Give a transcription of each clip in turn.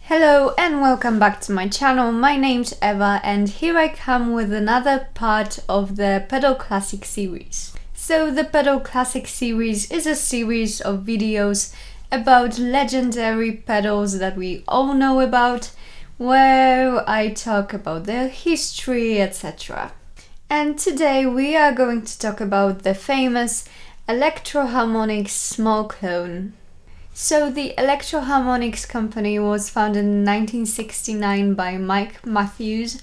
Hello and welcome back to my channel. My name's Eva and here I come with another part of the Pedal Classic series. So the Pedal Classic series is a series of videos about legendary pedals that we all know about, where I talk about their history, etc. And today we are going to talk about the famous Electro-Harmonix Small Clone. So the Electro-Harmonix company was founded in 1969 by Mike Matthews,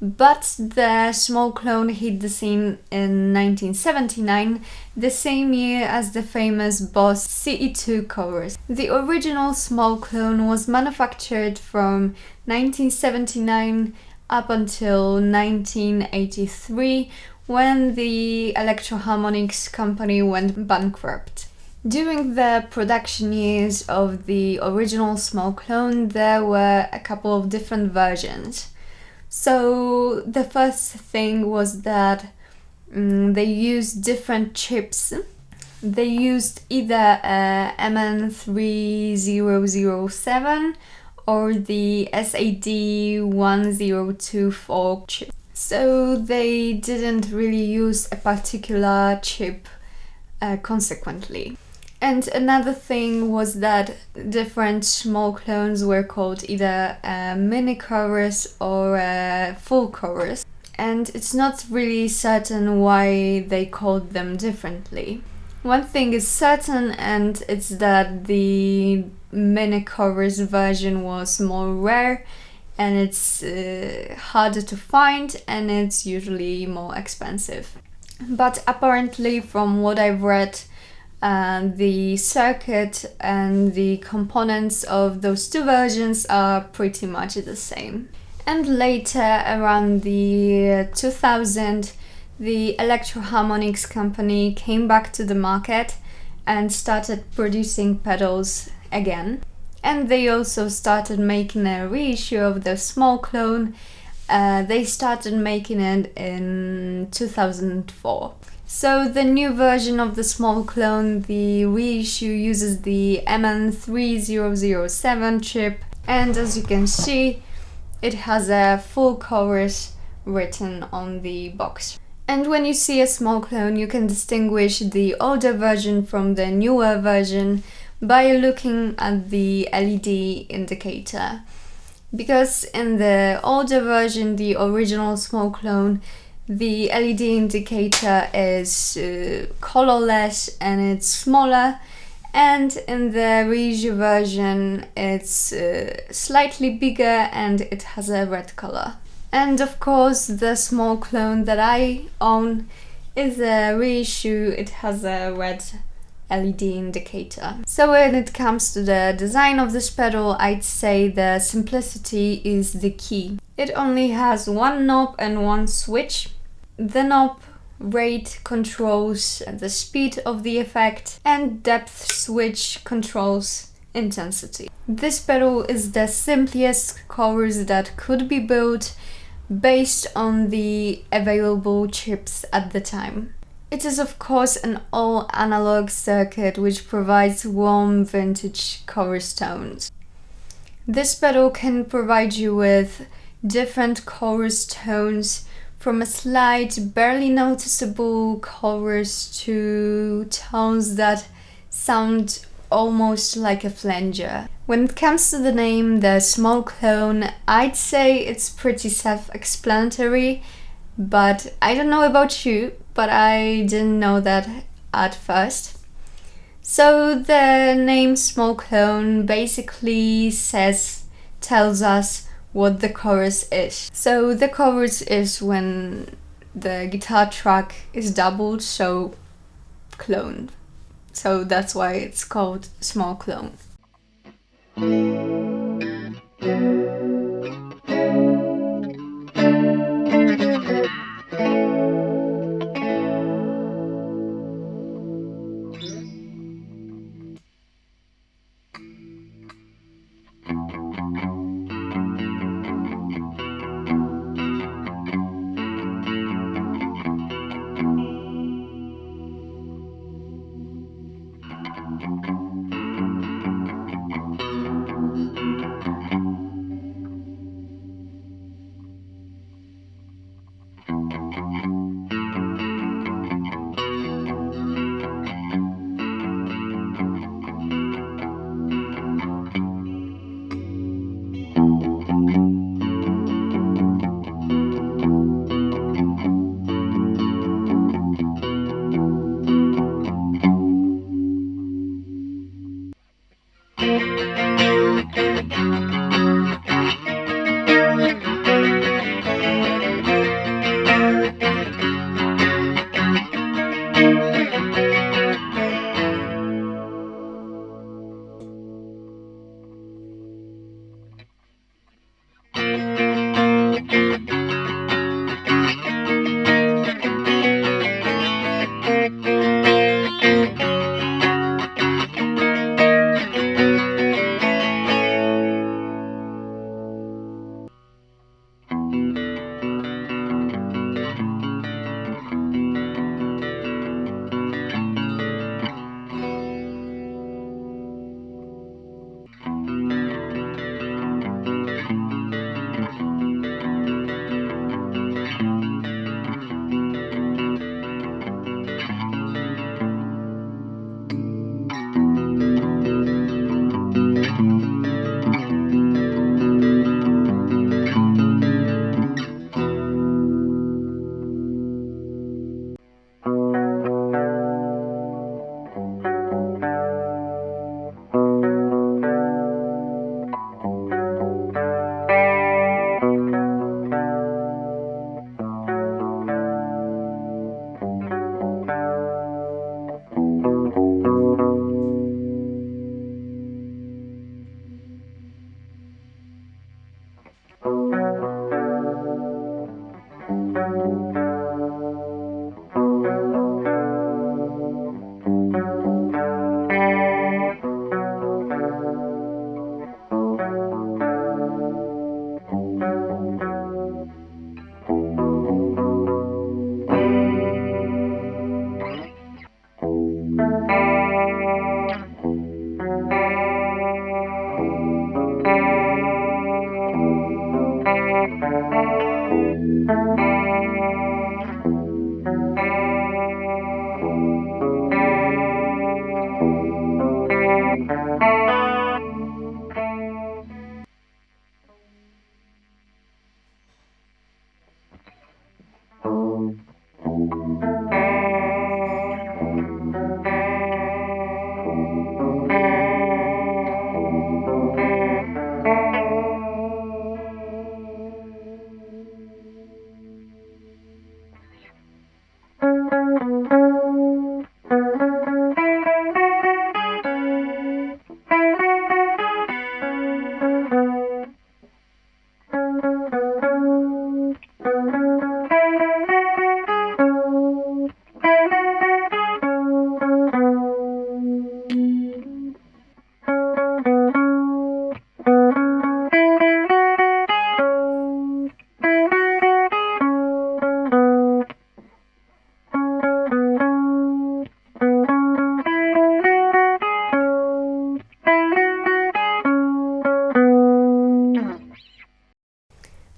but the small clone hit the scene in 1979, the same year as the famous Boss CE2 chorus. The original small clone was manufactured from 1979 up until 1983, when the Electro-Harmonix company went bankrupt. During the production years of the original small clone, there were a couple of different versions. So the first thing was that they used different chips. They used either a MN3007 or the SAD1024 chip. So they didn't really use a particular chip consequently. And another thing was that different small clones were called either a mini chorus or a full chorus. And it's not really certain why they called them differently. One thing is certain, and it's that the mini chorus version was more rare and it's harder to find and it's usually more expensive. But apparently, from what I've read, the circuit and the components of those two versions are pretty much the same. And later, around the 2000, the Electro-Harmonix company came back to the market and started producing pedals again. And they also started making a reissue of the small clone. They started making it in 2004. So the new version of the small clone, the reissue, uses the MN3007 chip, and as you can see, it has a full chorus written on the box. And when you see a small clone, you can distinguish the older version from the newer version by looking at the LED indicator. Because in the older version, the original small clone, the LED indicator is colorless and it's smaller, and in the reissue version it's slightly bigger and it has a red color. And of course the small clone that I own is a reissue. It has a red LED indicator. So when it comes to the design of this pedal, I'd say the simplicity is the key. It only has one knob and one switch. The knob rate controls the speed of the effect and depth switch controls intensity. This pedal is the simplest chorus that could be built based on the available chips at the time. It is of course an all-analog circuit which provides warm vintage chorus tones. This pedal can provide you with different chorus tones, from a slight, barely noticeable chorus to tones that sound almost like a flanger. When it comes to the name, the small clone, I'd say it's pretty self-explanatory, but I don't know about you, but I didn't know that at first. So the name small clone basically tells us what the chorus is. So the chorus is when the guitar track is doubled, so cloned. So that's why it's called small clone.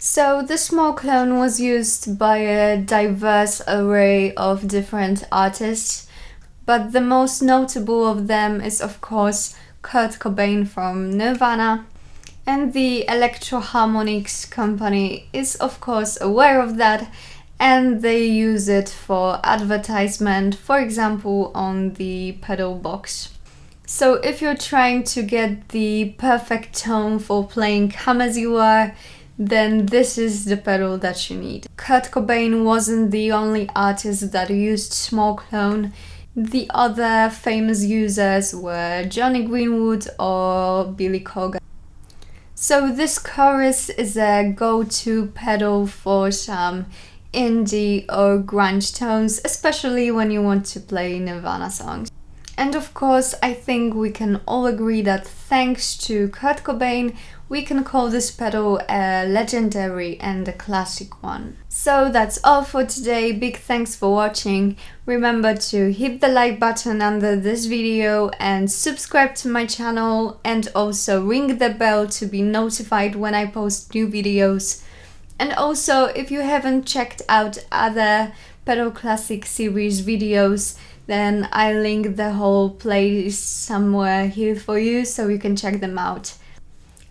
So the small clone was used by a diverse array of different artists, but the most notable of them is of course Kurt Cobain from Nirvana, and the Electro-Harmonix company is of course aware of that, and they use it for advertisement, for example on the pedal box. So if you're trying to get the perfect tone for playing Come As You Are, then this is the pedal that you need. Kurt Cobain wasn't the only artist that used small clone. The other famous users were Johnny Greenwood or Billy Corgan. So this chorus is a go-to pedal for some indie or grunge tones, especially when you want to play Nirvana songs. And of course, I think we can all agree that thanks to Kurt Cobain, we can call this pedal a legendary and a classic one. So that's all for today. Big thanks for watching. Remember to hit the like button under this video and subscribe to my channel, and also ring the bell to be notified when I post new videos. And also, if you haven't checked out other Pedal Classic series videos, then I link the whole playlist somewhere here for you so you can check them out.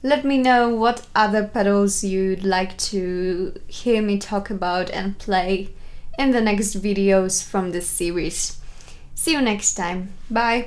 Let me know what other pedals you'd like to hear me talk about and play in the next videos from this series. See you next time. Bye!